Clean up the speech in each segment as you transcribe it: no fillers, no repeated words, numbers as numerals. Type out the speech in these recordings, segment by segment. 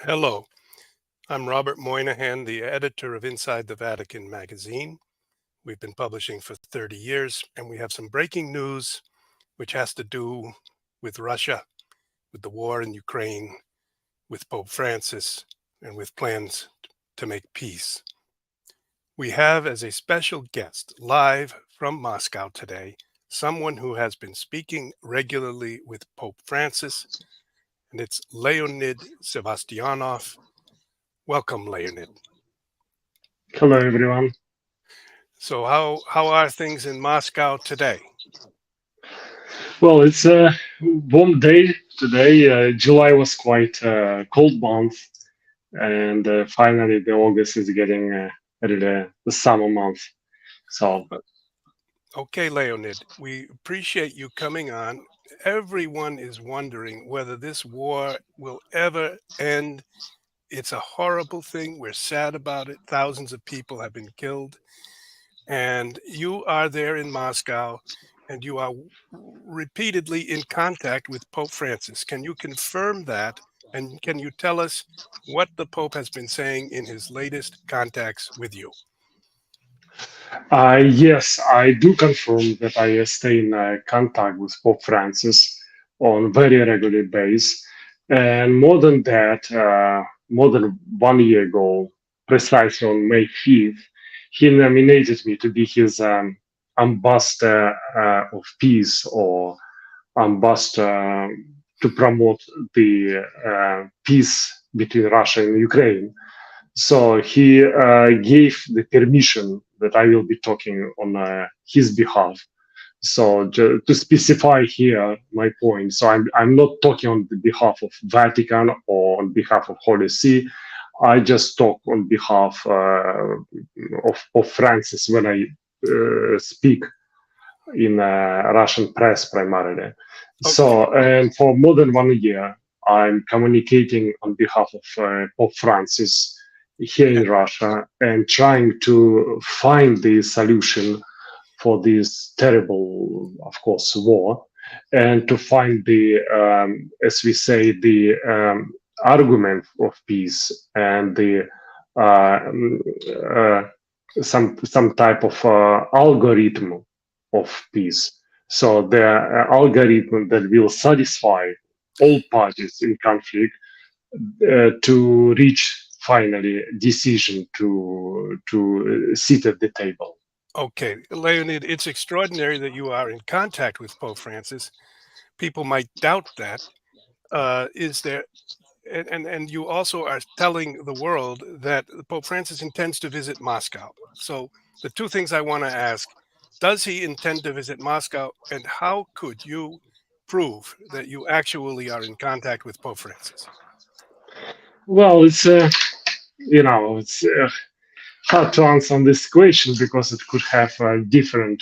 Hello, I'm Robert Moynihan, the editor of Inside the Vatican magazine. We've been publishing for 30 years, and we have some breaking news which has to do with Russia, with the war in Ukraine, with Pope Francis, and with plans to make peace. We have as a special guest live from Moscow today someone who has been speaking regularly with Pope Francis, and it's Leonid Sebastianov. Welcome, Leonid. Hello, everyone. So how are things in Moscow today? Well, it's a warm day today. July was quite a cold month, and finally, the August is getting really the summer month. So, Okay, Leonid, we appreciate you coming on. Everyone is wondering whether this war will ever end. It's a horrible thing. We're sad about it. Thousands of people have been killed. And you are there in Moscow and you are repeatedly in contact with Pope Francis. Can you confirm that? And can you tell us what the Pope has been saying in his latest contacts with you? yes, I do confirm that I stay in contact with Pope Francis on very regular basis. And more than that, more than 1 year ago, precisely on May 5th, he nominated me to be his ambassador of peace or ambassador to promote the peace between Russia and Ukraine. So he gave the permission that I will be talking on his behalf. So to specify here my point, so I'm not talking on the behalf of Vatican or on behalf of Holy See. I just talk on behalf of Francis when I speak in Russian press primarily. Okay. So, and for more than 1 year, I'm communicating on behalf of Pope Francis here Yeah. in Russia and trying to find the solution for this terrible, of course, war, and to find the, as we say, the argument of peace and the um, uh, some type of algorithm of peace. So the algorithm that will satisfy all parties in conflict to reach finally decision to sit at the table. Okay. Leonid, it's extraordinary that you are in contact with Pope Francis. People might doubt that. Is there and you also are telling the world that Pope Francis intends to visit Moscow. So the two things I want to ask, does he intend to visit Moscow, and how could you prove that you actually are in contact with Pope Francis? Well, it's it's hard to answer on this question because it could have a different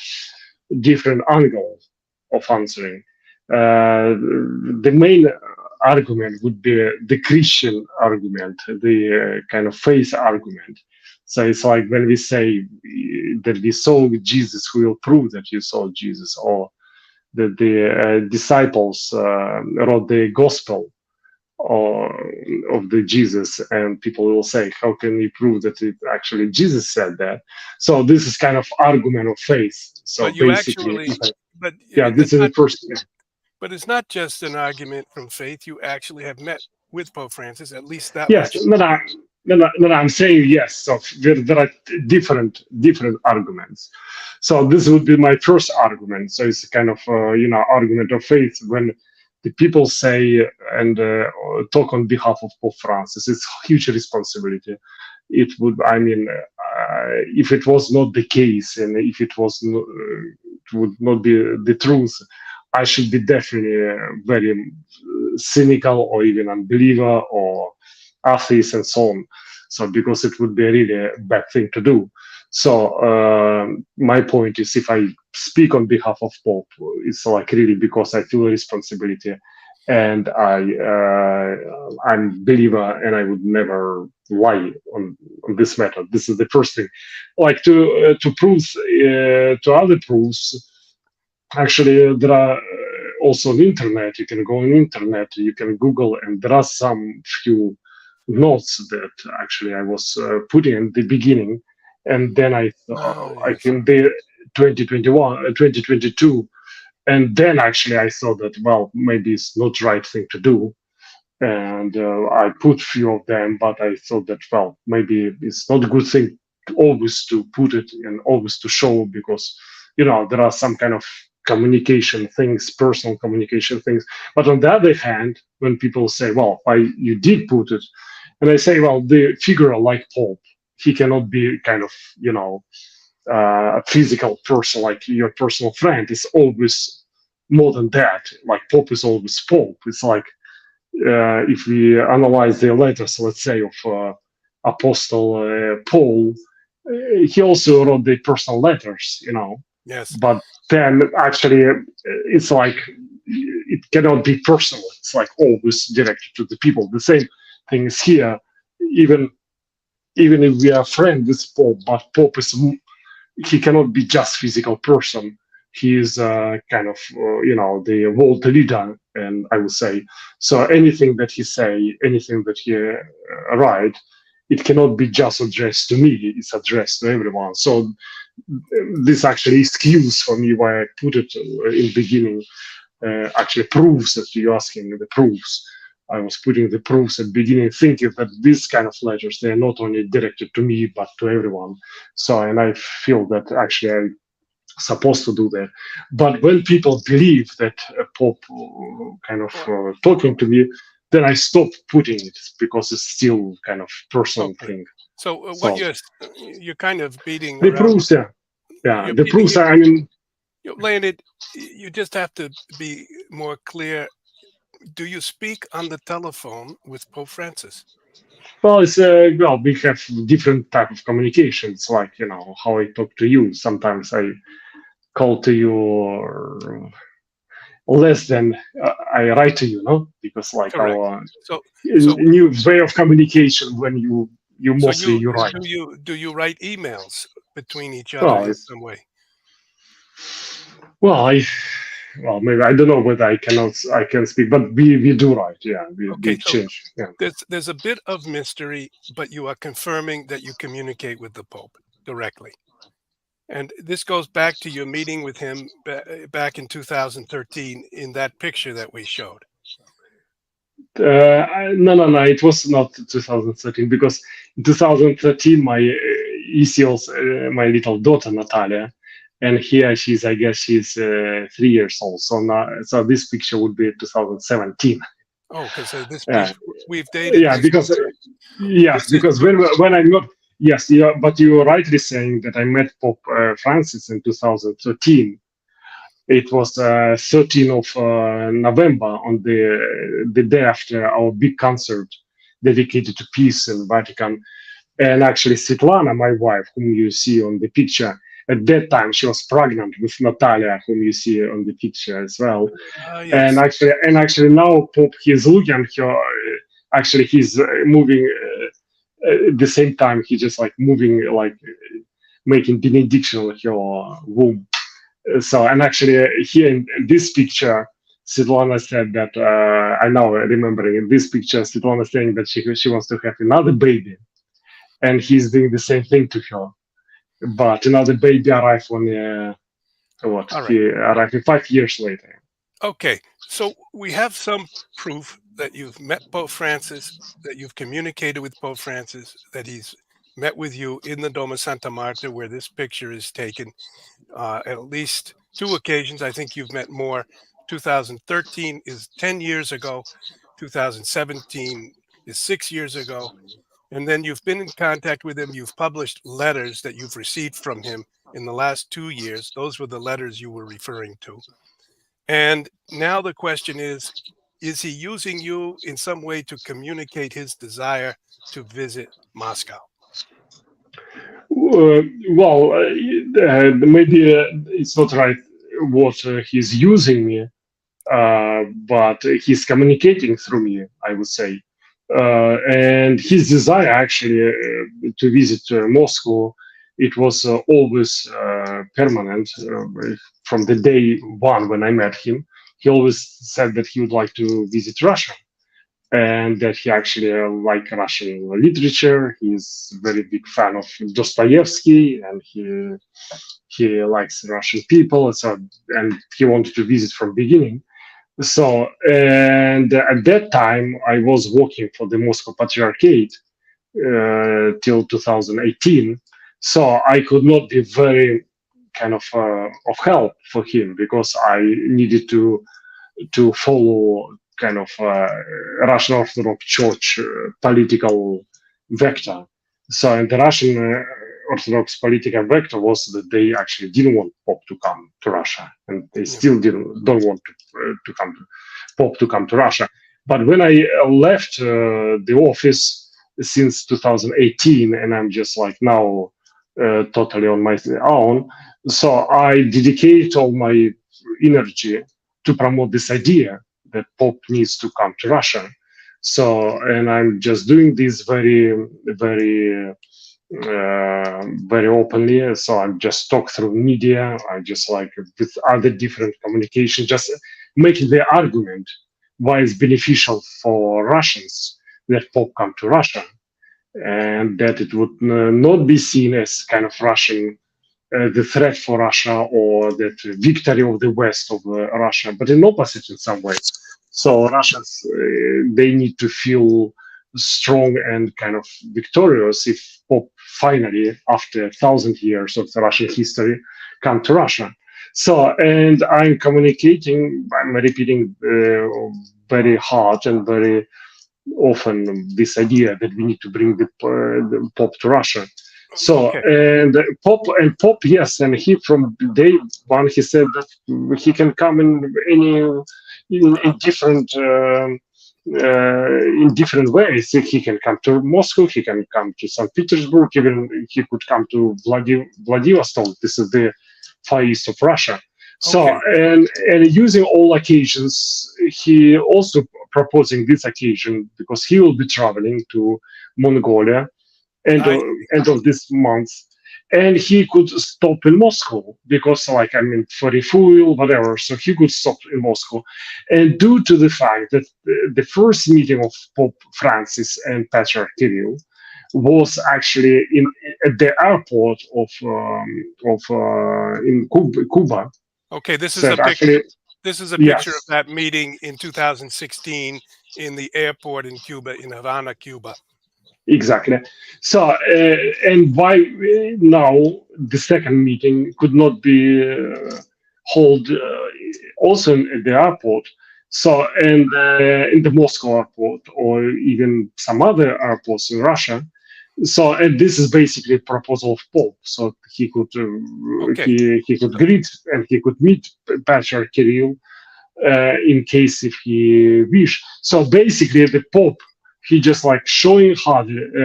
angle of answering. The main argument would be the Christian argument, the kind of faith argument. So it's like when we say that we saw Jesus, we will prove that you saw Jesus, or that the disciples wrote the gospel or of the Jesus, and people will say, "How can we prove that it actually Jesus said that?" So this is kind of argument of faith. So But you basically, actually, but yeah, this it's is the not. first. But it's not just an argument from faith. You actually have met with Pope Francis. At least that Yes, much. no, I'm saying yes. So there are different arguments. So this would be my first argument. So it's a kind of argument of faith when the people say and talk on behalf of Pope Francis. It's huge responsibility. It would, I mean, if it was not the case, and if it would not be the truth, I should be definitely very cynical or even unbeliever or atheists and so on. So because it would be a really bad thing to do. So my point is, if I speak on behalf of Pope, it's like really because I feel a responsibility, and I'm believer, and I would never lie on this matter. This is the first thing. Like to prove to other proofs. Actually, there are also on internet. You can go on internet. You can Google, and there are some few notes that actually I was putting in the beginning, and then I Oh, I yes. came there 2021, 2022, and then actually I thought that, well, maybe it's not the right thing to do, and I put few of them, but I thought that, well, maybe it's not a good thing always to put it and always to show, because there are some kind of communication things, personal communication things. But on the other hand, when people say, well, why you did put it, and I say, well, the figure like Pope, he cannot be kind of a physical person like your personal friend. Is always more than that. Like Pope is always Pope. It's like if we analyze the letters, let's say, of Apostle Paul, he also wrote the personal letters, Yes. but then actually it's like it cannot be personal. It's like always directed to the people. The same thing is here. Even even if we are friends with Pope, but Pope is he cannot be just physical person. He is kind of the world leader, and I would say so. Anything that he say, anything that he write, it cannot be just addressed to me. It's addressed to everyone. So this actually excuse for me why I put it in beginning actually proves that you're asking the proofs. I was putting the proofs at the beginning, thinking that these kind of letters, they are not only directed to me, but to everyone. So, and I feel that actually I'm supposed to do that. But when people believe that Pope kind of Well, talking to me, then I stop putting it because it's still kind of personal okay. thing. So what So you're kind of beating the around, proofs, yeah, you're the beating proofs. it, I mean, Leonid, you just have to be more clear. Do you speak on the telephone with Pope Francis? well, it's well, we have different type of communications, like how I talk to you. Sometimes I call to you, or less than I write to you, no, because like Correct. our So so new way of communication when you so mostly you you write. do you write emails between each other Well, in it's some way? well, well, maybe I don't know whether I can speak, but we do write. Yeah, we Okay, so exchange. Yeah. there's a bit of mystery, but you are confirming that you communicate with the Pope directly. And this goes back to your meeting with him back in 2013 in that picture that we showed. No, no, no. It was not 2013, because in 2013 my ECL's my little daughter Natalia, and here she's, I guess she's 3 years old. So now, so this picture would be 2017. Oh, because this Yeah, we've dated yeah, this because picture. yes, This is because when I got, yes, yeah, but you were rightly saying that I met Pope Francis in 2013. It was 13th of November, on the day after our big concert dedicated to peace in Vatican. And actually, Svetlana, my wife, whom you see on the picture, at that time she was pregnant with Natalia, whom you see on the picture as well. And yes. actually now Pope, he's looking at her. Actually, he's moving at the same time. He just like moving, like making benediction on her womb. So, and actually, here in this picture, Svetlana said that I now remembering in this picture, Svetlana saying that she wants to have another baby, and he's doing the same thing to her. But another baby arrived on what All right. he arrived 5 years later. Okay. So we have some proof that you've met Pope Francis, that you've communicated with Pope Francis, that he's met with you in the Doma Santa Marta, where this picture is taken, at least two occasions. I think you've met more. 2013 is 10 years ago. 2017 is 6 years ago. And then you've been in contact with him. You've published letters that you've received from him in the last 2 years. Those were the letters you were referring to. And now the question is he using you in some way to communicate his desire to visit Moscow? Well, maybe it's not right what he's using me, but he's communicating through me, I would say. And his desire actually to visit Moscow, it was always permanent from the day one when I met him. He always said that he would like to visit Russia. and that he actually like Russian literature. He's a very big fan of Dostoevsky, and he likes Russian people. So, and he wanted to visit from beginning. So, and at that time, I was working for the Moscow Patriarchate till 2018. So I could not be very kind of help for him because I needed to follow kind of Russian Orthodox Church political vector. So in the Russian Orthodox political vector was that they actually didn't want Pope to come to Russia, and they Yeah. still don't want to come to Pope to come to Russia. But when I left the office since 2018, and I'm just like now totally on my own, so I dedicate all my energy to promote this idea that Pope needs to come to Russia. So, and I'm just doing this very openly. So I'm just talk through media. I just like with other different communication, just making the argument why it's beneficial for Russians that Pope come to Russia, and that it would not be seen as kind of Russian the threat for Russia or that victory of the West of Russia, but in opposite in some ways. So Russians they need to feel strong and kind of victorious if Pope finally, after 1,000 years of the Russian history, come to Russia. So, and I'm communicating, I'm repeating very hard and very often this idea that we need to bring the Pope to Russia. So Okay. and Pope, yes, and he from day one he said that he can come in any in different in different ways. He can come to Moscow, he can come to St. Petersburg, even he could come to Vladivostok. This is the far east of Russia. So Okay. and using all occasions, he also proposing this occasion because he will be traveling to Mongolia I end of this month, and he could stop in Moscow because, like, I mean, for refuel, whatever. So he could stop in Moscow, and due to the fact that the first meeting of Pope Francis and Patriarch Kirill was actually in at the airport of in Cuba. okay. This is a Said picture. actually This is a picture of yes, that meeting in 2016 in the airport in Cuba, in Havana, Cuba. exactly. So, and why now the second meeting could not be held also at the airport? So, and in the Moscow airport or even some other airports in Russia. So, and this is basically a proposal of Pope. So he could Okay. he could So, greet and he could meet Patriarch Kirill in case if he wish. So basically, the Pope he just like showing hardly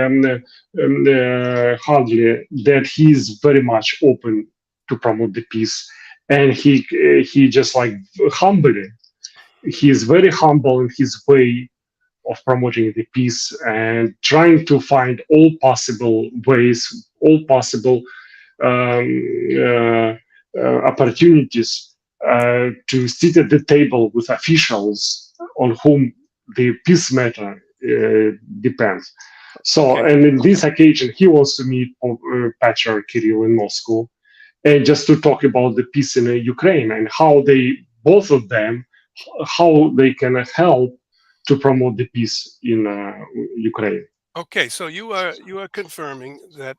that he's very much open to promote the peace, and he just like humbly he is very humble in his way of promoting the peace and trying to find all possible ways, all possible um, uh, opportunities to sit at the table with officials on whom the peace matter depends. So, okay. and in this occasion, he wants to meet Patriarch Kirill in Moscow and just to talk about the peace in Ukraine and how they, both of them, how they can help to promote the peace in Ukraine. Okay, so you are confirming that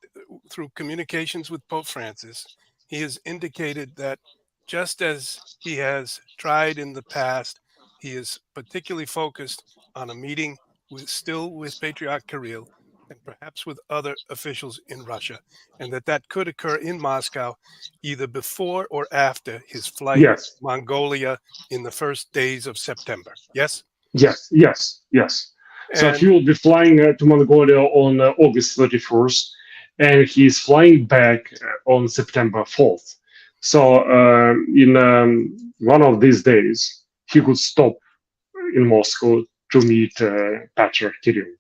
through communications with Pope Francis, he has indicated that just as he has tried in the past, he is particularly focused on a meeting with Patriarch Kirill and perhaps with other officials in Russia, and that could occur in Moscow either before or after his flight to Yes, Mongolia in the first days of September. Yes, yes. So he and will be flying to Mongolia on August 31st, and he's flying back on September 4th. So in one of these days, he could stop in Moscow to meet Patriarch Kirill.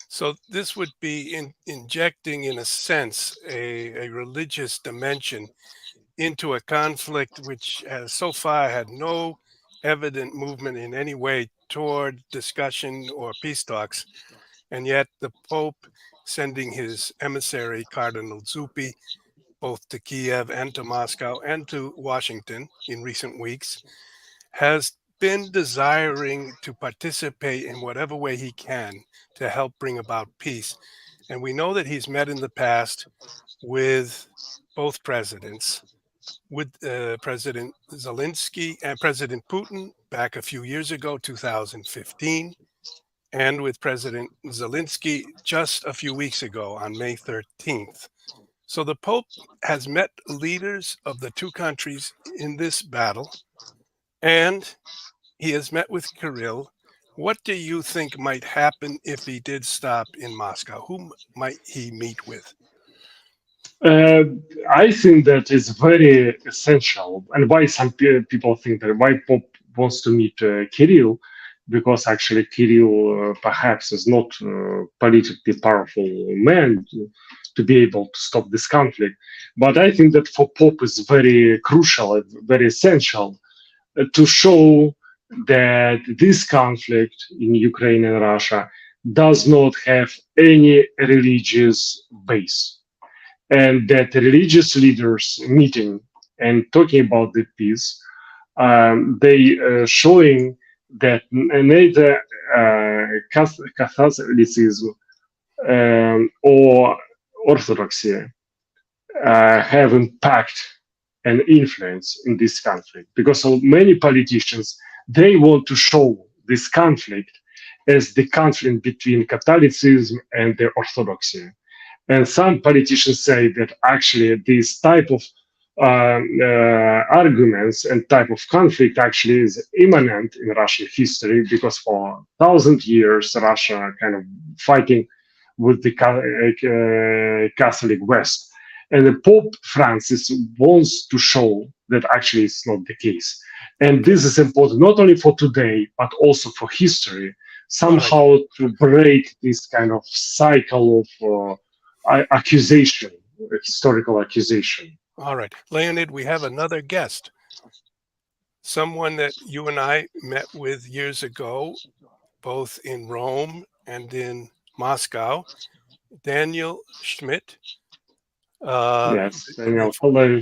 so this would be injecting, in a sense, a religious dimension into a conflict which has so far had no evident movement in any way toward discussion or peace talks, and yet the Pope sending his emissary, Cardinal Zuppi, both to Kiev and to Moscow and to Washington in recent weeks, has been desiring to participate in whatever way he can to help bring about peace. And we know that he's met in the past with both presidents, with President Zelensky and President Putin back a few years ago, 2015, and with President Zelensky just a few weeks ago on May 13th. So the Pope has met leaders of the two countries in this battle, and he has met with Kirill. What do you think might happen if he did stop in Moscow? Whom might he meet with? Uh, I think that is very essential, and why some people think that why Pope wants to meet Kirill, because actually Kirill perhaps is not politically powerful man to be able to stop this conflict. But I think that for Pope is very crucial, and very essential to show that this conflict in Ukraine and Russia does not have any religious base, and that religious leaders meeting and talking about the peace, they showing that neither Catholicism or Orthodoxy have impact and influence in this conflict, because so many politicians, they want to show this conflict as the conflict between Catholicism and the Orthodoxy. And some politicians say that actually this type of arguments and type of conflict actually is imminent in Russian history, because for 1,000 years Russia kind of fighting with the Catholic West. And the Pope Francis wants to show that actually it's not the case. And this is important not only for today, but also for history, somehow to break this kind of cycle of accusation, historical accusation. All right. Leonid, we have another guest, someone that you and I met with years ago, both in Rome and in Moscow, Daniel Schmidt. Yes, Daniel, hello.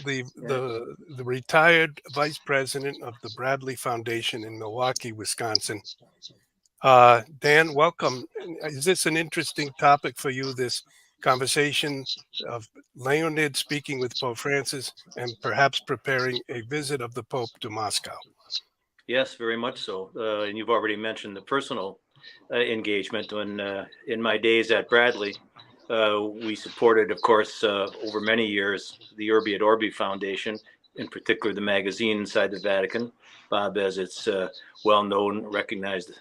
The retired vice president of the Bradley Foundation in Milwaukee, Wisconsin. Dan, welcome. Is this an interesting topic for you, this conversation of Leonid speaking with Pope Francis and perhaps preparing a visit of the Pope to Moscow? Yes, very much so. And you've already mentioned the personal engagement. When in my days at Bradley, we supported, of course, over many years, the Urbi et Orbi Foundation, in particular the magazine inside the Vatican, Bob as its well-known, recognized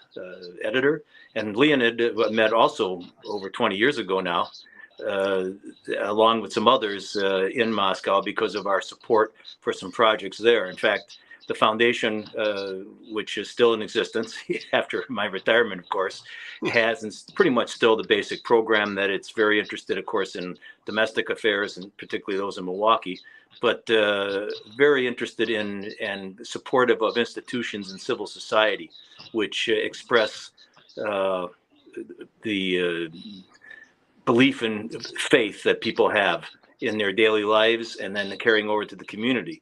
editor. And Leonid met also over 20 years ago now, along with some others in Moscow because of our support for some projects there. In fact, the foundation, which is still in existence after my retirement, of course, has and pretty much still the basic program that it's very interested, of course, in domestic affairs and particularly those in Milwaukee, but very interested in and supportive of institutions in civil society, which express the belief and faith that people have in their daily lives and then carrying over to the community.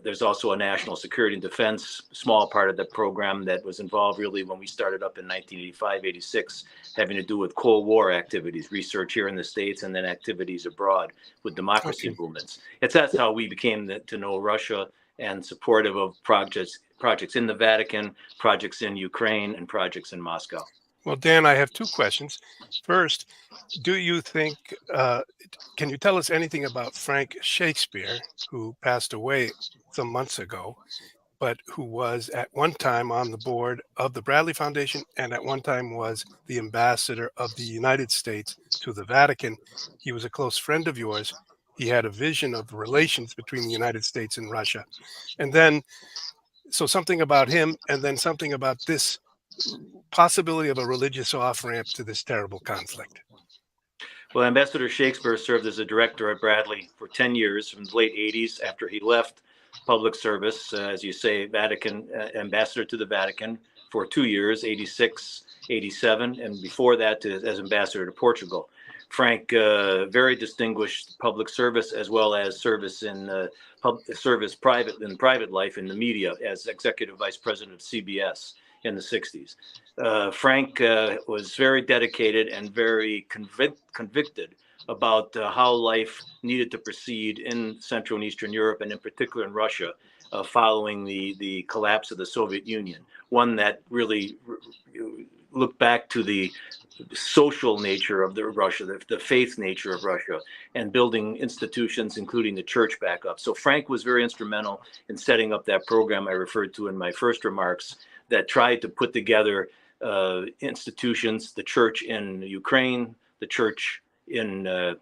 There's also a national security and defense, small part of the program that was involved really when we started up in 1985, 86, having to do with Cold War activities, research here in the States, and then activities abroad with democracy movements. That's how we became to know Russia and supportive of projects in the Vatican, projects in Ukraine, and projects in Moscow. Well, Dan, I have two questions. First, do you think, can you tell us anything about Frank Shakespeare, who passed away some months ago, but who was at one time on the board of the Bradley Foundation and at one time was the ambassador of the United States to the Vatican? He was a close friend of yours. He had a vision of relations between the United States and Russia. And then, so something about him, and then something about this possibility of a religious off-ramp to this terrible conflict. Well, Ambassador Shakespeare served as a director at Bradley for 10 years from the late 80s. After he left, public service, as you say, Vatican ambassador to the Vatican for 2 years, 86, 87, and before that as ambassador to Portugal. Frank, very distinguished public service as well as service in private life in the media as executive vice president of CBS in the 60s. Frank was very dedicated and very convicted about how life needed to proceed in Central and Eastern Europe, and in particular in Russia, following the collapse of the Soviet Union. One that really looked back to the social nature of Russia, the faith nature of Russia, and building institutions, including the church back up. So Frank was very instrumental in setting up that program I referred to in my first remarks that tried to put together institutions, the church in Ukraine, the church in the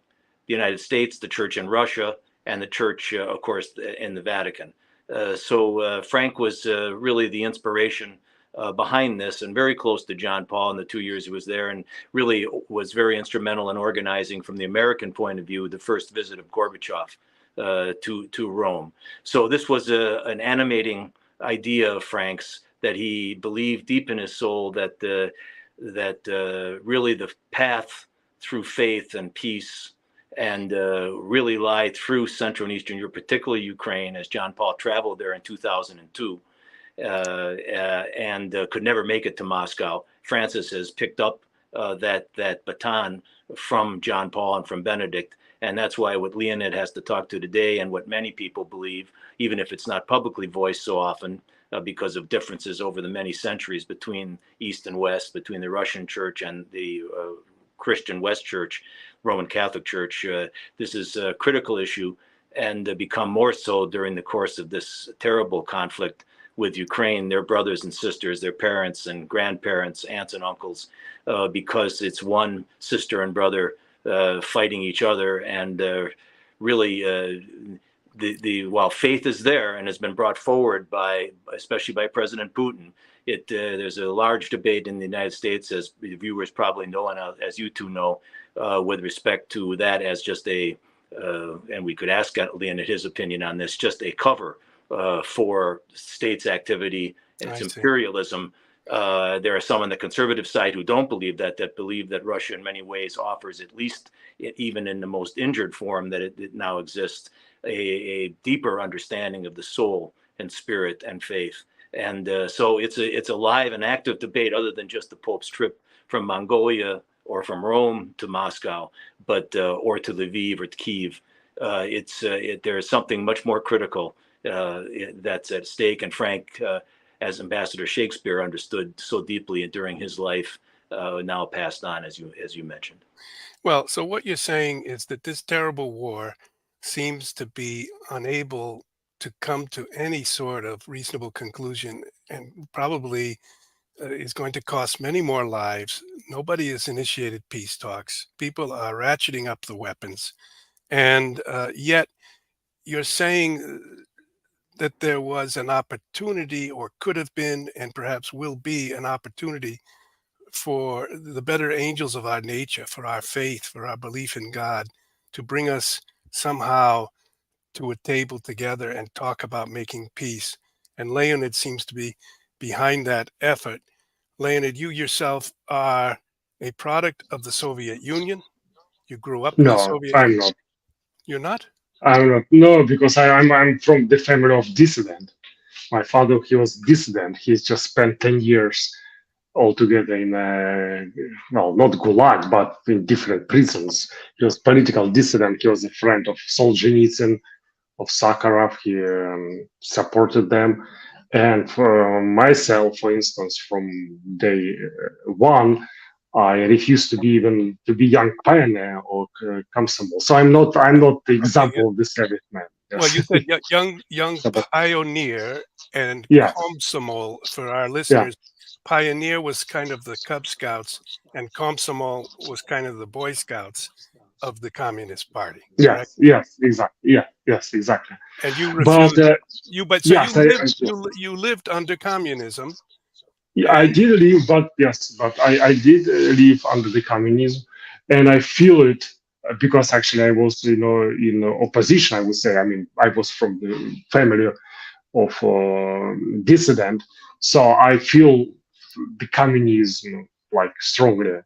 United States, the church in Russia, and the church, of course, in the Vatican. So Frank was really the inspiration behind this, and very close to John Paul in the 2 years he was there, and really was very instrumental in organizing, from the American point of view, the first visit of Gorbachev to Rome. So this was an animating idea of Frank's, that he believed deep in his soul that really the path through faith and peace and really lie through Central and Eastern Europe, particularly Ukraine, as John Paul traveled there in 2002 and could never make it to Moscow. Francis has picked up that baton from John Paul and from Benedict, and that's why what Leonid has to talk to today, and what many people believe, even if it's not publicly voiced so often, because of differences over the many centuries between East and West, between the Russian Church and the Christian West Church, Roman Catholic Church. This is a critical issue, and become more so during the course of this terrible conflict with Ukraine, their brothers and sisters, their parents and grandparents, aunts and uncles, because it's one sister and brother fighting each other. And really, while faith is there and has been brought forward especially by President Putin, there's a large debate in the United States, as viewers probably know, and as you two know, with respect to that as just and we could ask Leonid his opinion on this, just a cover for states' activity and its imperialism. There are some on the conservative side who don't believe that believe that Russia in many ways offers, at least even in the most injured form that it now exists, a deeper understanding of the soul and spirit and faith. And so it's a live and active debate, other than just the Pope's trip from Mongolia or from Rome to Moscow, but or to Lviv or to Kyiv. There is something much more critical that's at stake, and Frank, as Ambassador Shakespeare, understood so deeply during his life, now passed on, as you mentioned. Well, so what you're saying is that this terrible war seems to be unable to come to any sort of reasonable conclusion, and probably is going to cost many more lives. Nobody has initiated peace talks. People are ratcheting up the weapons, and yet you're saying that there was an opportunity, or could have been, and perhaps will be an opportunity, for the better angels of our nature, for our faith, for our belief in God, to bring us somehow to a table together and talk about making peace. And Leonid seems to be behind that effort. Leonid, you yourself are a product of the Soviet Union. You grew up in the No, Soviet I'm Union. not. You're not? I'm not. No, because I'm from the family of dissident. My father, he was dissident. He's just spent 10 years altogether in, well, not Gulag, but in different prisons. He was political dissident. He was a friend of Solzhenitsyn, of Sakharov. He supported them. And for myself, for instance, from day one, I refused to be young pioneer or Komsomol. So I'm not the example of the Soviet man. Yes. Well, you said young So, but pioneer and yes, Komsomol. For our listeners, pioneer was kind of the Cub Scouts, and Komsomol was kind of the Boy Scouts of the Communist Party. Correct? yes, exactly. Yes, exactly. And you But refused. You lived under communism. I did live, but I did live under the communism, and I feel it because actually I was, in opposition, I would say. I mean, I was from the family of dissident, so I feel the communism like strongly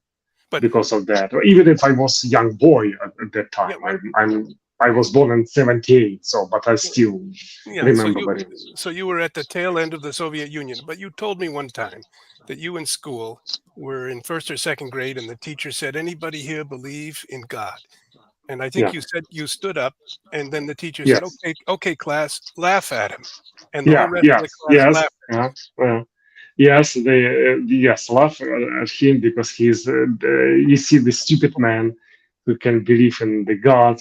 But because of that. Even if I was a young boy at that yeah, time, I was born in '78, so but I well, still yeah. remember very. So you were at the tail end of the Soviet Union, but you told me one time that you in school were in first or second grade, and the teacher said, "Anybody here believe in God?" And I think Yeah. you said you stood up, and then the teacher said, Yes. "Okay, okay, class, laugh at him," and the whole Yeah. rest of the Yes. class Yes. laughed. Yeah. Well, yes. They yes laugh at him because he's you see the stupid man who can believe in the God,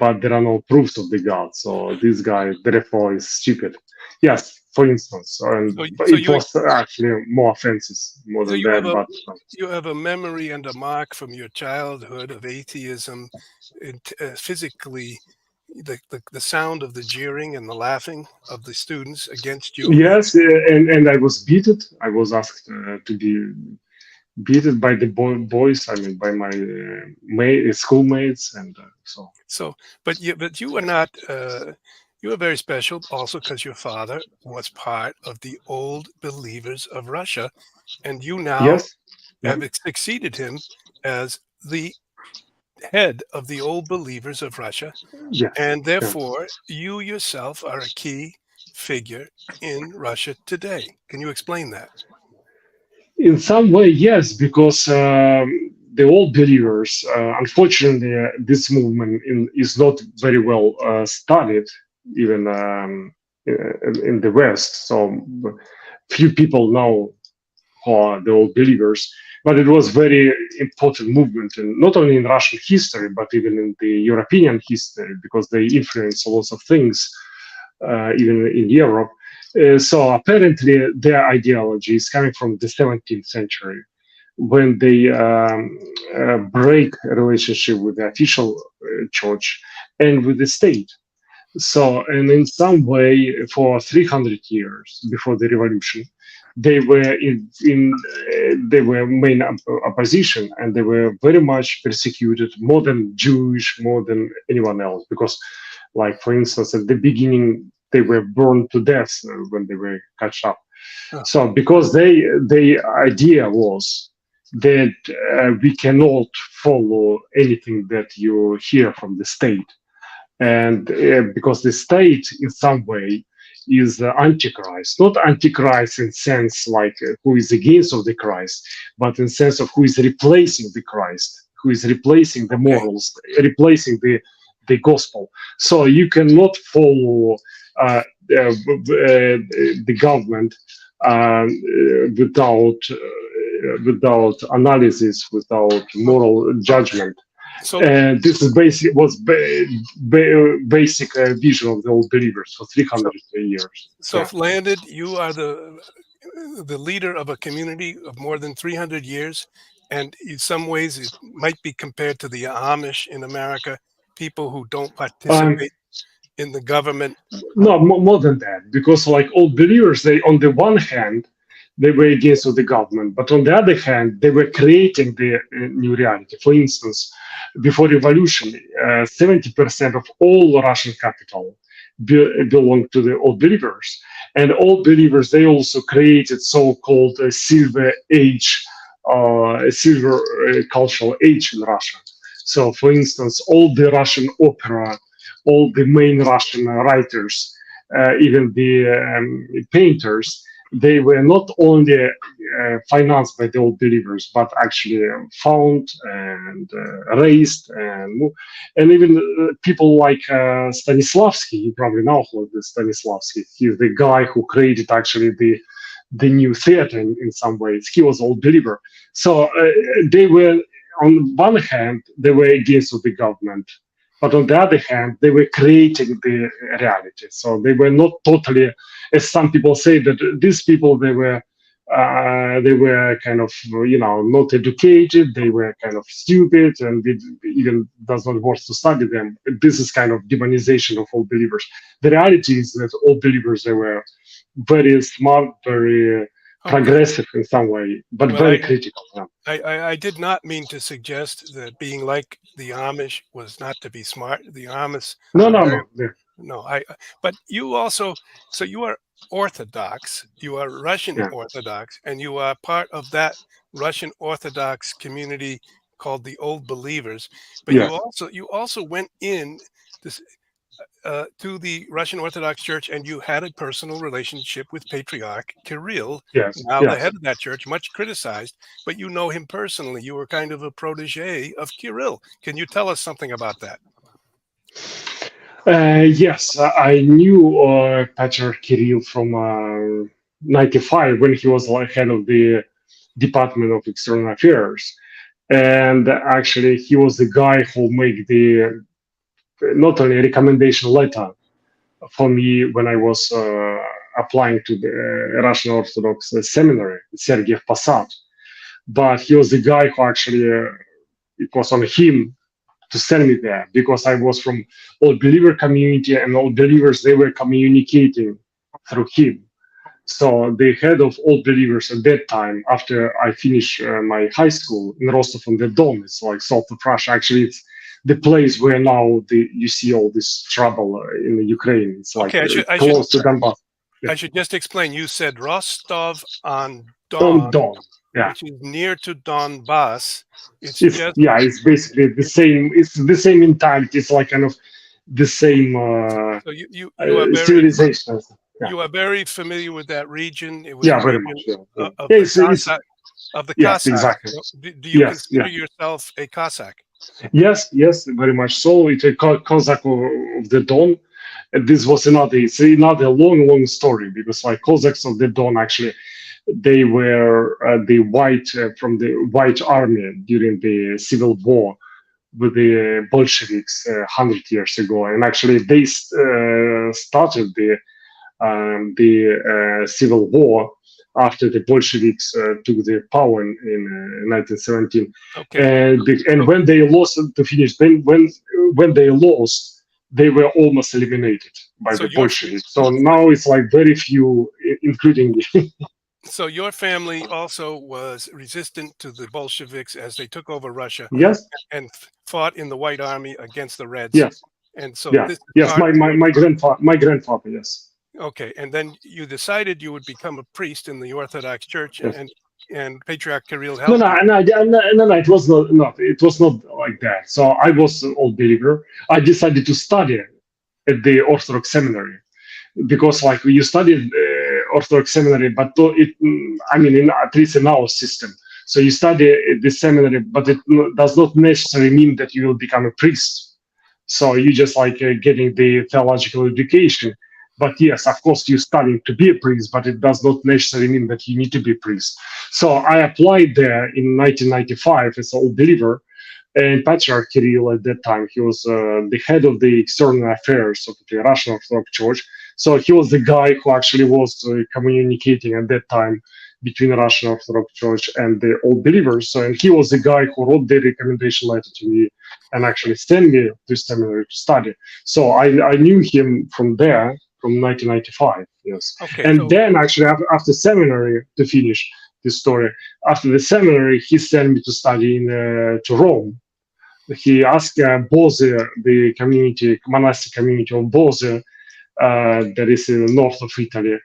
but there are no proofs of the God. So this guy therefore is stupid. Yes. For instance, and So, but so it you, was actually more offenses more so than you have that. a But you have a memory and a mark from your childhood of atheism, physically, the sound of the jeering and the laughing of the students against you. yes, and I was beaten. I was asked to be beaten by the boys. I mean, by my schoolmates, and so. So, but you are not. You are very special, also because your father was part of the old believers of Russia, and you now Yes. have Mhm. succeeded him as the head of the old believers of Russia, Yes. and Yeah. therefore you yourself are a key figure in Russia today. Can you explain that? In some way, yes, because the old believers, unfortunately, this movement is not very well studied, even in the West. So few people know who are the old believers. But it was very important movement, and not only in Russian history, but even in the European history, because they influence a lot of things, even in Europe. So apparently, their ideology is coming from the 17th century, when they break a relationship with the official church and with the state. So, and in some way, for 300 years before the revolution, they were they were main opposition, and they were very much persecuted, more than Jewish, more than anyone else. Because, like for instance, at the beginning, they were burned to death when they were catched up. Oh, So, because the idea was that we cannot follow anything that you hear from the state, and because the state in some way is antichrist, not antichrist in sense like who is against of the Christ, but in sense of who is replacing the Christ, who is replacing the okay. morals, replacing the gospel. So you cannot follow the government without analysis, without moral judgment. So, And this is basic vision of the old believers for so, 300 years. so Yeah. if landed, you are the leader of a community of more than 300 years, and in some ways it might be compared to the Amish in America, people who don't Um, participate in the government. no, more than that, because like old believers, they on the one hand they were against the government, but on the other hand they were creating the new reality. For instance, before revolution, 70% of all Russian capital belonged to the old believers, and old believers they also created so-called silver age, silver cultural age in Russia. So, for instance, all the Russian opera, all the main Russian writers, even the painters, they were not only financed by the old believers, but actually found and raised, and even people like Stanislavski. You probably know who is Stanislavski. He's the guy who created actually the new theater in some ways. He was old believer. So they were, on one hand, they were against the government, but on the other hand, they were creating the reality. So they were not totally, as some people say, that these people they were kind of not educated. They were kind of stupid, and it even does not worth to study them. This is kind of demonization of all believers. The reality is that all believers they were very smart, very Okay. progressive in some way, but Well, very critical. Yeah. I did not mean to suggest that being like the Amish was not to be smart. The Amish No, are no, very no. Yeah. no. But you also so you are Orthodox. You are Russian Yeah. Orthodox, and you are part of that Russian Orthodox community called the Old Believers. But Yes. you also went in this to the Russian Orthodox Church, and you had a personal relationship with Patriarch Kirill, Yes. now the Yes. head of that church, much criticized, but you know him personally. You were kind of a protege of Kirill. Can you tell us something about that? Yes, I knew Patriarch Kirill from '95 when he was like head of the Department of External Affairs, and actually he was the guy who made the not only recommendation letter for me when I was applying to the Russian Orthodox seminary, Sergei Posad, but he was the guy who actually it was on him to send me there because I was from all believer community and all believers they were communicating through him. So the head of all believers at that time, after I finished my high school in Rostov on the Don, it's like south of Russia. Actually, it's the place where now you see all this trouble in the Ukraine. It's like Okay, close to Donbass. Yeah. I should just explain. You said Rostov on On Don, Don. Yeah. which is near to Donbass. It's It's just yeah, it's basically the same. It's the same mentality. It's like kind of the same so you are very civilization. Yeah, you are very familiar with that region. It was a yeah, very much. region Yeah, yeah. of Yeah, the it's Cossack of the yes, Cossacks. exactly. Do you Yes, consider yeah, yourself a Cossack? yes, yes, very much so. It's a Cossack of the Don. And this was another long, long story because like Cossacks of the Don actually they were the white from the White Army during the Civil War with the Bolsheviks 100 years ago, and actually they started the civil war after the Bolsheviks took the power in 1917, Okay, and when they lost to finish, then when they lost, they were almost eliminated by so the your Bolsheviks. So now it's like very few, including me. so your family also was resistant to the Bolsheviks as they took over Russia Yes, and fought in the White Army against the Reds. yes, And so yeah, this is yes. part My of my your my grandfather, yes. okay. And then you decided you would become a priest in the Orthodox Church, Yes. and Patriarch Kirill No, helped no, you. no. It was not. No, it was not like that. So I was an old believer. I decided to study at the Orthodox seminary because, like, you studied Orthodox seminary, but I mean, at least in our system. So you study at the seminary, but it does not necessarily mean that you will become a priest. So you just like getting the theological education. But yes, of course, you studying to be a priest, but it does not necessarily mean that you need to be a priest. So I applied there in 1995 as an old believer, and Patriarch Kirill at that time, he was the head of the external affairs of the Russian Orthodox Church. So he was the guy who actually was communicating at that time between the Russian Orthodox Church and the old believers. So, and he was the guy who wrote the recommendation letter to me and actually sent me to seminary to study. So I knew him from there, from 1995. Yes, Okay, and so then actually after seminary to finish this story, after the seminary, he sent me to study to Rome. He asked Bose, the community, monastic community of Bose, that is in the north of Italy,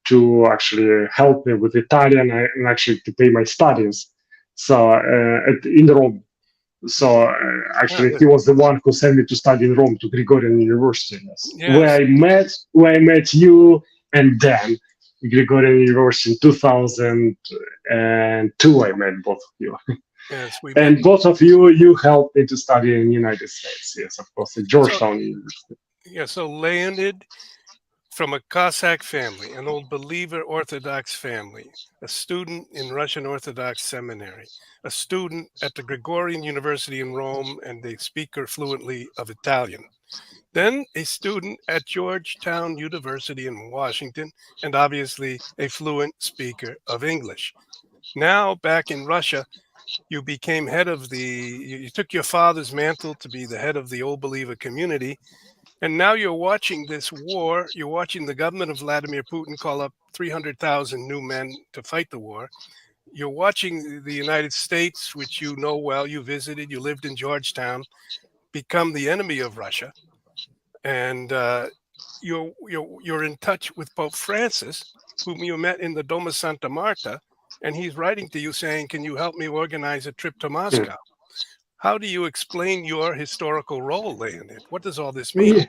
to actually help me with Italian and actually to pay my studies. So in Rome. So actually, uh, he was the one who sent me to study in Rome to Gregorian University, yes, yes, where I met you and Dan. Gregorian University in 2002. I met both of you. yes, we met. And both of you helped me to study in the United States. Yes, of course, at So Georgetown University. yeah, so landed from a Cossack family, an old believer Orthodox family, a student in Russian Orthodox seminary, a student at the Gregorian University in Rome, and a speaker fluently of Italian. Then a student at Georgetown University in Washington, and obviously a fluent speaker of English. Now back in Russia, you became head of you took your father's mantle to be the head of the Old Believer community, And now you're watching this war. You're watching the government of Vladimir Putin call up 300,000 new men to fight the war. You're watching the United States, which you know well, you visited, you lived in Georgetown, become the enemy of Russia. And you're in touch with Pope Francis, whom you met in the Doma Santa Marta, and he's writing to you saying, "Can you help me organize a trip to Moscow?" How do you explain your historical role, Leonid? What does all this mean? Yeah.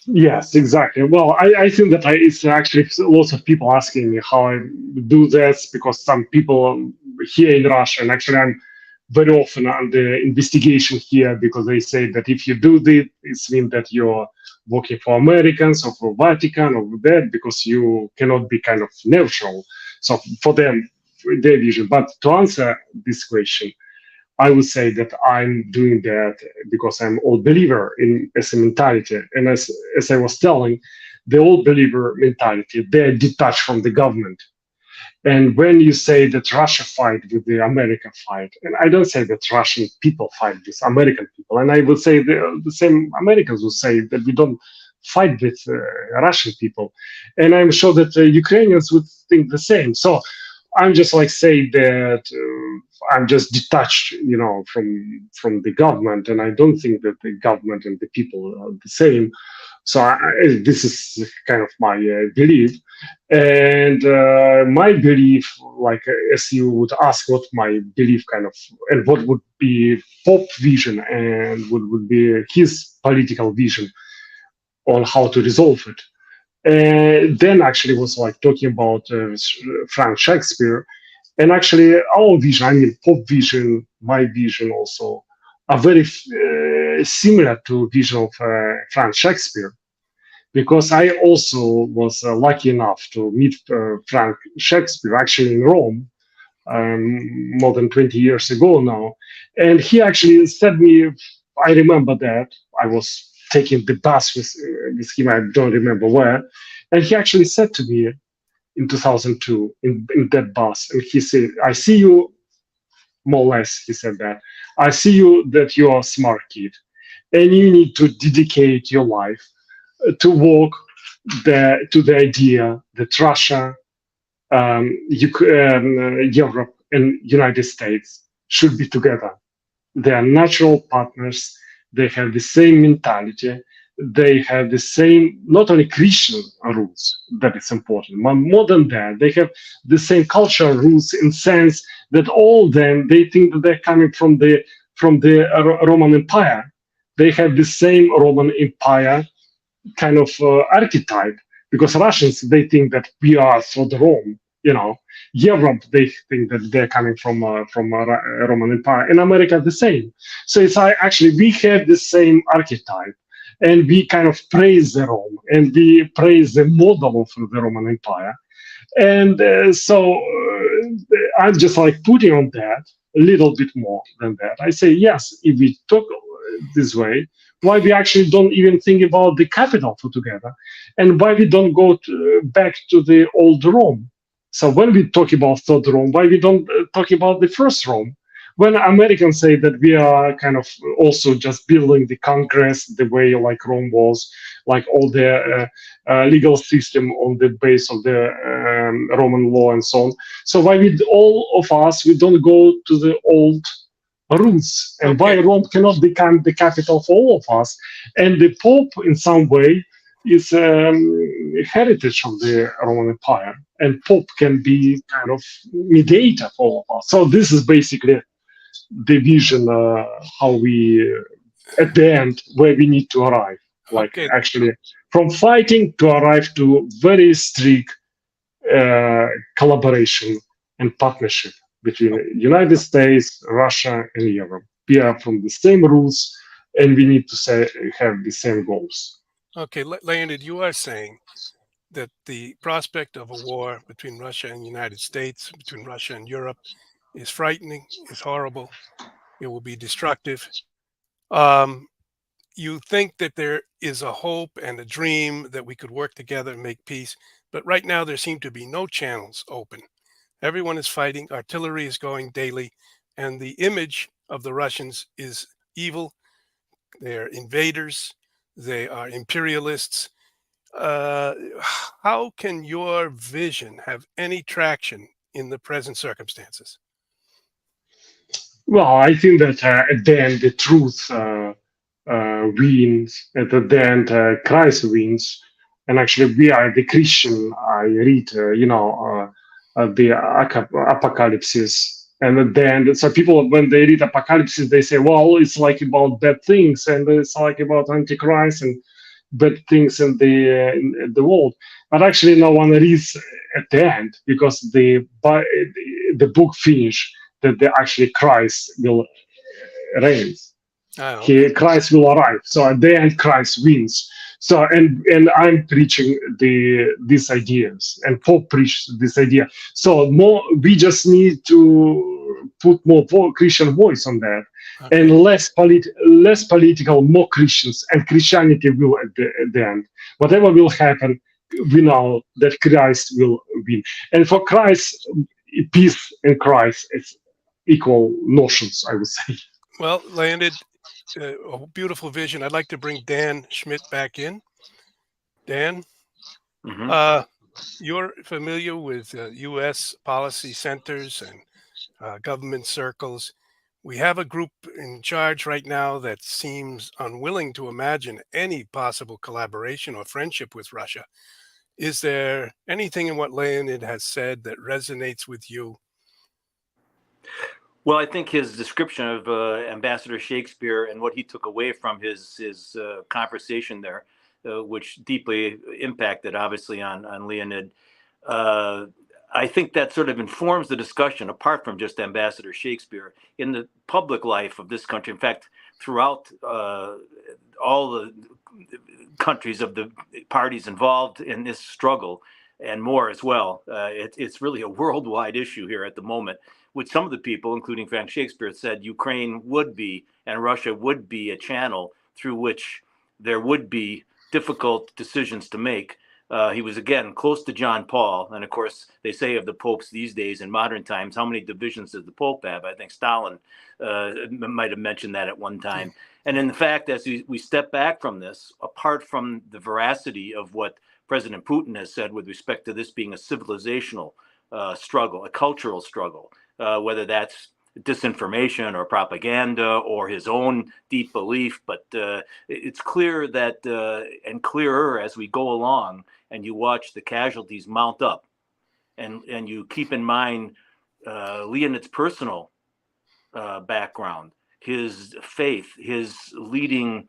Yes, exactly. Well, I think that it's actually lots of people asking me how I do this because some people here in Russia, and actually I'm very often under investigation here because they say that if you do this, it means that you're working for Americans or for Vatican or that because you cannot be kind of neutral. So for them, their vision. But to answer this question, I would say that I'm doing that because I'm old believer in as a mentality. And as I was telling, the old believer mentality, they're detached from the government. And when you say that Russia fight with the American fight, and I don't say that Russian people fight with American people, and I would say the same Americans would say that we don't fight with Russian people, and I'm sure that Ukrainians would think the same. So I'm just like say that I'm just detached, from the government, and I don't think that the government and the people are the same. So this is kind of my belief, and my belief, like as you would ask, what my belief kind of, and what would be Pope vision, and what would be his political vision on how to resolve it. Then actually was like talking about Frank Shakespeare, and actually our vision, I mean Pope vision, my vision also, are very similar to vision of Frank Shakespeare because I also was lucky enough to meet Frank Shakespeare actually in Rome more than 20 years ago now. And he actually said me, I remember that I was taking the bus with him, I don't remember where. And he actually said to me in 2002 in that bus, and he said, I see you, more or less, he said that, I see you that you are a smart kid and you need to dedicate your life to walk to the idea that Russia, Europe, and United States should be together. They are natural partners. They have the same mentality. They have the same, not only Christian rules, that is important, but more than that, they have the same cultural rules in sense that all of them, they think that they're coming from the Roman Empire. They have the same Roman Empire kind of archetype because Russians they think that we are for the Rome, Europe they think that they're coming from Roman Empire, and America the same. So it's actually we have the same archetype, and we kind of praise the Rome and we praise the model of the Roman Empire, and I'm just like putting on that a little bit more than that. I say yes, if we talk this way, why we actually don't even think about the capital for together, and why we don't go back to the old Rome. So when we talk about third Rome, why we don't talk about the first Rome? When Americans say that we are kind of also just building the Congress the way like Rome was, like all the legal system on the base of the Roman law and so on. So why we all of us we don't go to the old roots, and why Okay. Rome cannot become the capital for all of us? And the Pope, in some way, is heritage of the Roman Empire, and Pope can be kind of mediator for all of us. So this is basically the vision how we at the end where we need to arrive, like Okay. actually from fighting to arrive to very strict collaboration and partnership between the United States, Russia, and Europe. We are from the same rules, and we need to have the same goals. Okay. Leonid, you are saying that the prospect of a war between Russia and the United States, between Russia and Europe, is frightening, is horrible. It will be destructive. Um, you think that there is a hope and a dream that we could work together and make peace, but right now there seem to be no channels open. Everyone is fighting, artillery is going daily, and the image of the Russians is evil. They're invaders. They are imperialists. How can your vision have any traction in the present circumstances? Well, I think that at the end, the truth wins. At the end, Christ wins. And actually, we are the Christian. I read, the Apocalypse. And then, so people, when they read Apocalypse, they say, well, it's like about bad things, and it's like about Antichrist and bad things in the world. But actually, no one reads at the end because the book finish that actually Christ will reign. Oh, okay. Christ will arrive. So at the end, Christ wins. So and I'm preaching these ideas, and Pope preached this idea. So more, we just need to put more Christian voice on that, Okay. and less political, more Christians, and Christianity will at the end. Whatever will happen, we know that Christ will win. And for Christ, peace and Christ is equal notions, I would say. Well, Leonid, a beautiful vision. I'd like to bring Dan Schmidt back in. Dan, Mhm. you're familiar with U.S. policy centers and government circles. We have a group in charge right now that seems unwilling to imagine any possible collaboration or friendship with Russia. Is there anything in what Leonid has said that resonates with you? Well, I think his description of Ambassador Shakespeare and what he took away from his conversation there, which deeply impacted, obviously, on Leonid. Uh, I think that sort of informs the discussion, apart from just Ambassador Shakespeare, in the public life of this country. In fact, throughout all the countries of the parties involved in this struggle, and more as well. It's really a worldwide issue here at the moment, with some of the people, including Frank Shakespeare, said Ukraine would be and Russia would be a channel through which there would be difficult decisions to make. He was, again, close to John Paul. And of course, they say of the popes these days in modern times, how many divisions does the pope have? I think Stalin might have mentioned that at one time. And in fact, as we step back from this, apart from the veracity of what President Putin has said with respect to this being a civilizational struggle, a cultural struggle, whether that's disinformation or propaganda or his own deep belief. But it's clear that, and clearer as we go along, and you watch the casualties mount up, and you keep in mind Leonid's personal background, his faith, his leading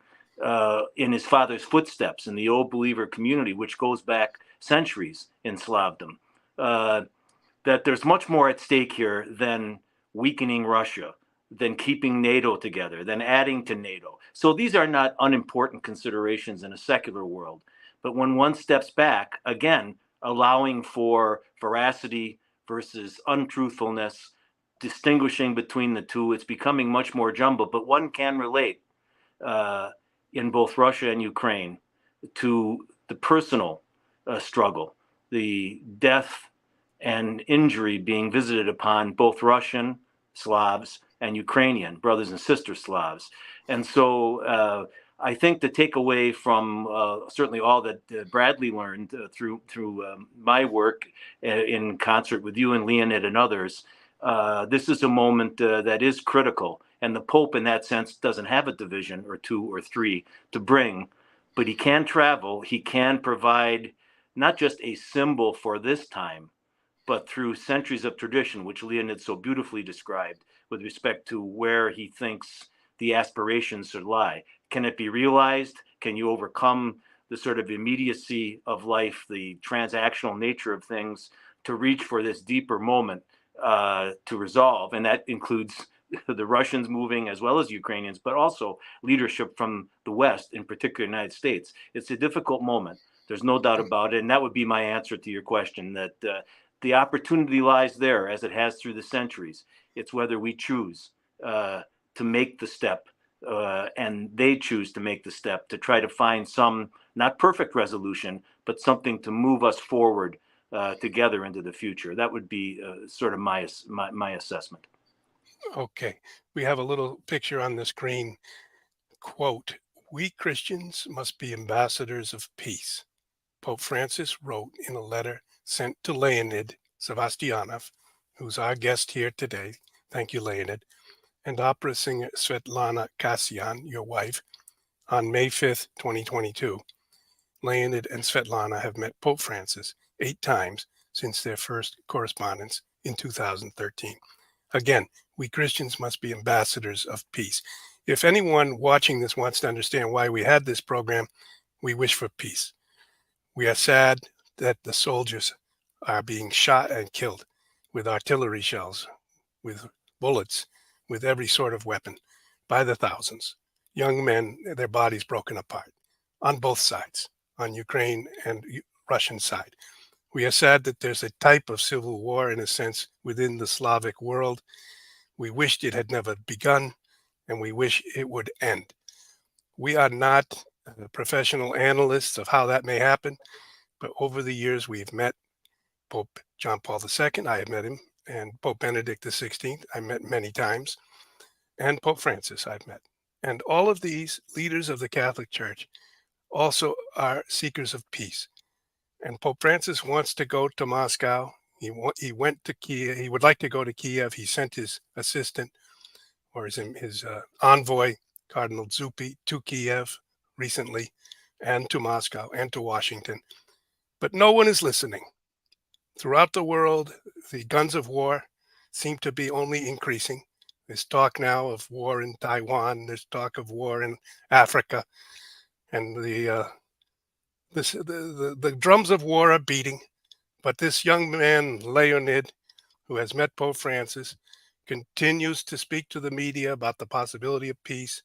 in his father's footsteps in the old believer community, which goes back centuries in Slavdom, that there's much more at stake here than weakening Russia, than keeping NATO together, than adding to NATO. So these are not unimportant considerations in a secular world. But when one steps back, again, allowing for veracity versus untruthfulness, distinguishing between the two, it's becoming much more jumbled. But one can relate in both Russia and Ukraine to the personal struggle, the death and injury being visited upon both Russian Slavs and Ukrainian brothers and sisters Slavs. And so I think the takeaway from certainly all that Bradley learned through my work in concert with you and Leonid and others, this is a moment that is critical. And the Pope, in that sense, doesn't have a division or two or three to bring, but he can travel. He can provide not just a symbol for this time, but through centuries of tradition, which Leonid so beautifully described with respect to where he thinks the aspirations should lie. Can it be realized? Can you overcome the sort of immediacy of life, the transactional nature of things, to reach for this deeper moment to resolve? And that includes the Russians moving as well as Ukrainians, but also leadership from the West, in particular the United States. It's a difficult moment. There's no doubt about it. And that would be my answer to your question, that the opportunity lies there, as it has through the centuries. It's whether we choose to make the step, and they choose to make the step to try to find some not perfect resolution, but something to move us forward together into the future. That would be sort of my assessment. Okay. We have a little picture on the screen. Quote, We Christians must be ambassadors of peace. Pope Francis wrote in a letter sent to Leonid Sebastianov, who's our guest here today. Thank you, Leonid, and opera singer Svetlana Kasyan, your wife, on May 5th, 2022. Leonid and Svetlana have met Pope Francis 8 times since their first correspondence in 2013. Again, we Christians must be ambassadors of peace. If anyone watching this wants to understand why we had this program, we wish for peace. We are sad that the soldiers are being shot and killed with artillery shells, with bullets, with every sort of weapon by the thousands. Young men, their bodies broken apart on both sides, on Ukraine and Russian side. We are sad that there's a type of civil war, in a sense, within the Slavic world. We wished it had never begun, and we wish it would end. We are not professional analysts of how that may happen, but over the years we've met Pope John Paul II, I have met him, and Pope Benedict XVI, I met many times, and Pope Francis I've met. And all of these leaders of the Catholic Church also are seekers of peace. And Pope Francis wants to go to Moscow. He went to Kiev. He would like to go to Kiev. He sent his assistant or his envoy, Cardinal Zuppi, to Kiev recently, and to Moscow and to Washington. But no one is listening. Throughout the world, the guns of war seem to be only increasing. There's talk now of war in Taiwan. There's talk of war in Africa. And the drums of war are beating. But this young man, Leonid, who has met Pope Francis, continues to speak to the media about the possibility of peace.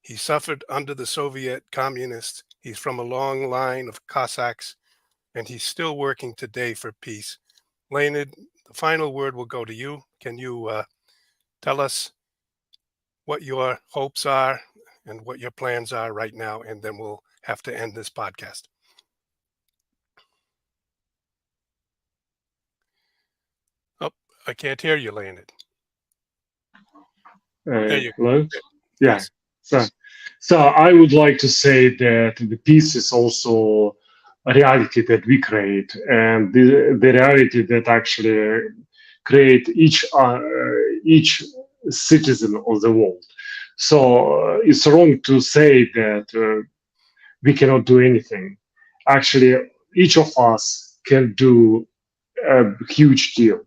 He suffered under the Soviet communists. He's from a long line of Cossacks, and he's still working today for peace. Leonid, the final word will go to you. Can you tell us what your hopes are and what your plans are right now, and then we'll have to end this podcast. Oh, I can't hear you, Leonid. There you go. Hello? Yeah. Yes. So I would like to say that the peace is also a reality that we create, and the reality that actually create each citizen of the world. So it's wrong to say that we cannot do anything. Actually, each of us can do a huge deal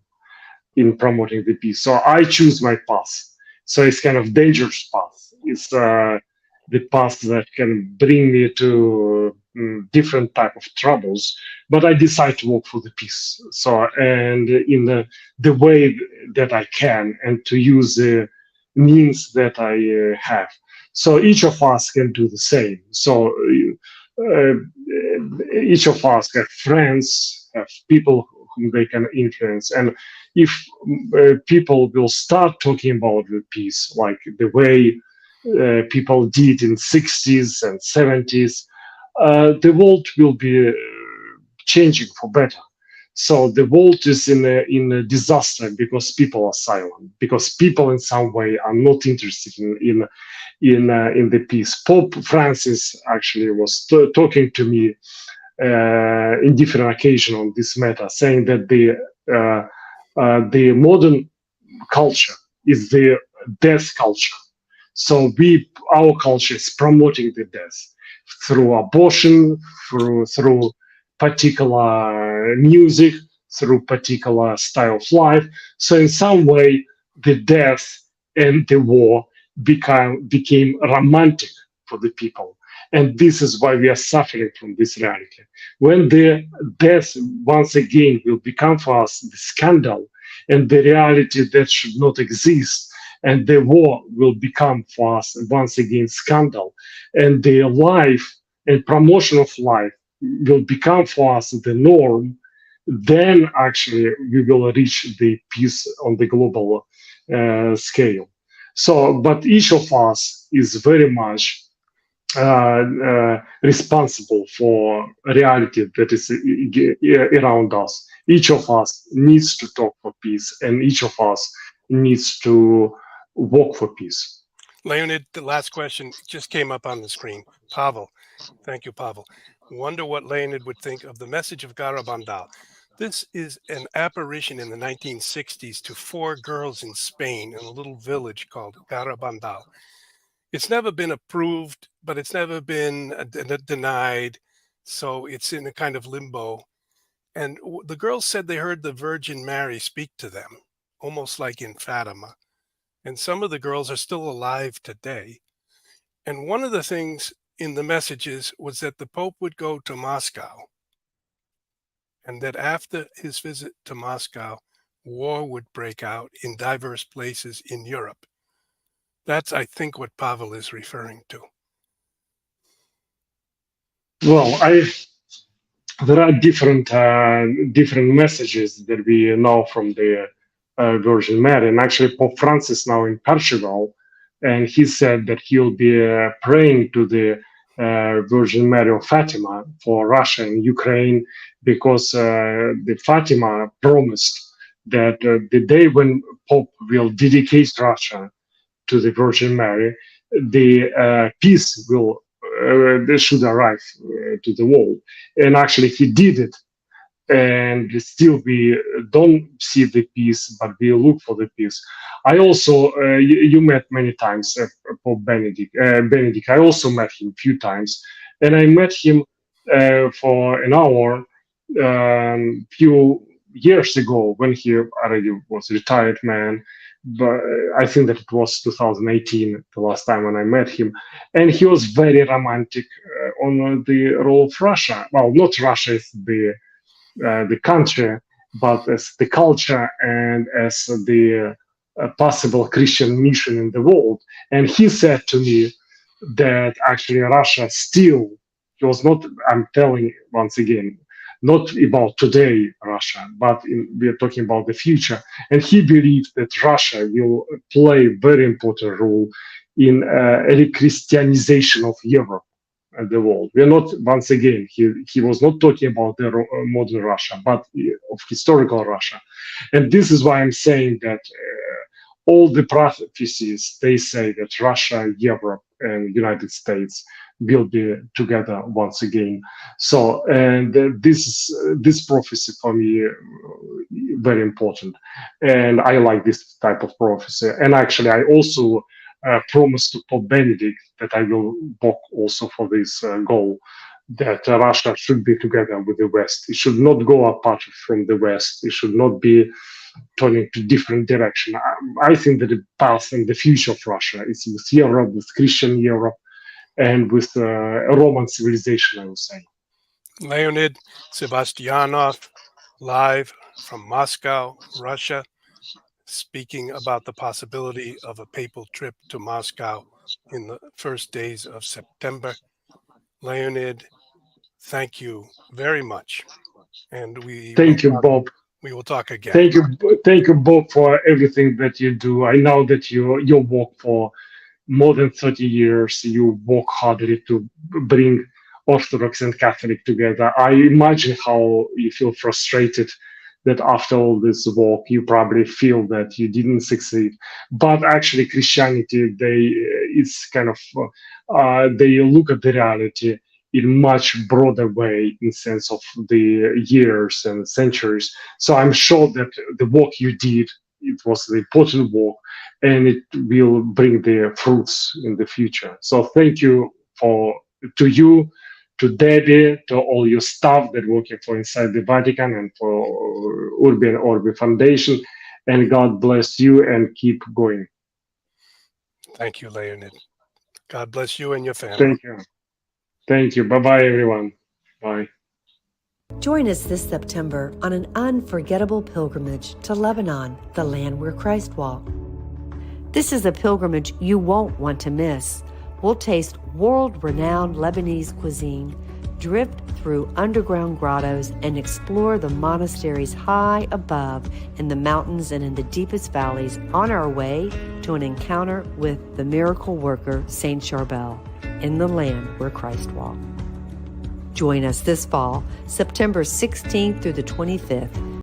in promoting the peace. So I choose my path. So it's kind of dangerous path. It's the path that can bring me to different type of troubles. But I decide to work for the peace. So and in the way that I can, and to use the means that I have. So each of us can do the same. So uh, each of us have friends, have people whom they can influence, and if people will start talking about the peace like the way people did in 60s and 70s, the world will be changing for better. So the world is in a disaster because people are silent, because people in some way are not interested in the peace. Pope Francis actually was talking to me in different occasions on this matter, saying that the modern culture is the death culture. So our culture is promoting the death through abortion, through particular music, through particular style of life. So in some way, the death and the war became romantic for the people. And this is why we are suffering from this reality. When the death once again will become for us the scandal and the reality that should not exist, and the war will become for us once again scandal, and the life and promotion of life will become for us the norm, then actually we will reach the peace on the global scale. So, but each of us is very much responsible for reality that is around us. Each of us needs to talk for peace, and each of us needs to work for peace. Leonid, the last question just came up on the screen. Pavel. Thank you, Pavel. Wonder what Leonid would think of the message of Garabandal. This is an apparition in the 1960s to 4 girls in Spain in a little village called Garabandal. It's never been approved, but it's never been denied. So it's in a kind of limbo. And the girls said they heard the Virgin Mary speak to them, almost like in Fatima. And some of the girls are still alive today. And one of the things in the messages was that the Pope would go to Moscow, and that after his visit to Moscow, war would break out in diverse places in Europe. That's, I think, what Pavel is referring to. Well, there are different messages that we know from the Virgin Mary, and actually Pope Francis now in Portugal, and he said that he'll be praying to the Virgin Mary of Fatima for Russia and Ukraine, because the Fatima promised that the day when Pope will dedicate Russia to the Virgin Mary, the peace will they should arrive to the world. And actually, he did it. And still, we don't see the peace, but we look for the peace. I also, you met many times Pope Benedict. Benedict, I also met him a few times, and I met him for an hour few years ago when he already was a retired man. But I think that it was 2018, the last time when I met him, and he was very romantic on the role of Russia. Well, not Russia as the country, but as the culture and as the possible Christian mission in the world. And he said to me that actually Russia still, he was not, I'm telling once again, not about today Russia, but we are talking about the future. And he believed that Russia will play a very important role in re-Christianization of Europe and the world. We are not, once again, he was not talking about the modern Russia, but of historical Russia. And this is why I'm saying that all the prophecies, they say that Russia, Europe, and United States will be together once again. So, and this prophecy for me very important, and I like this type of prophecy. And actually, I also promised to Pope Benedict that I will work also for this goal, that Russia should be together with the West. It should not go apart from the West. It should not be turning to different direction. I think that the path and the future of Russia is with Europe, with Christian Europe, and with Roman civilization, I would say. Leonid Sebastianov, live from Moscow, Russia, speaking about the possibility of a papal trip to Moscow in the first days of September. Leonid, thank you very much. And thank you, Bob. We will talk again. Thank you, Bob, for everything that you do. I know that you work for more than 30 years. You work hardly to bring Orthodox and Catholic together. I imagine how you feel frustrated that after all this work, you probably feel that you didn't succeed. But actually, Christianity, it's kind of, they look at the reality in much broader way in sense of the years and centuries. So I'm sure that the work you did, it was an important work, and it will bring the fruits in the future. So thank you to you, to Debbie, to all your staff that working for inside the Vatican, and for Urbi and Orbi Foundation. And God bless you and keep going. Thank you, Leonid. God bless you and your family. Thank you. Thank you. Bye-bye, everyone. Bye. Join us this September on an unforgettable pilgrimage to Lebanon, the land where Christ walked. This is a pilgrimage you won't want to miss. We'll taste world-renowned Lebanese cuisine, drift through underground grottos, and explore the monasteries high above in the mountains and in the deepest valleys on our way to an encounter with the miracle worker, Saint Charbel, in the land where Christ walked. Join us this fall, September 16th through the 25th,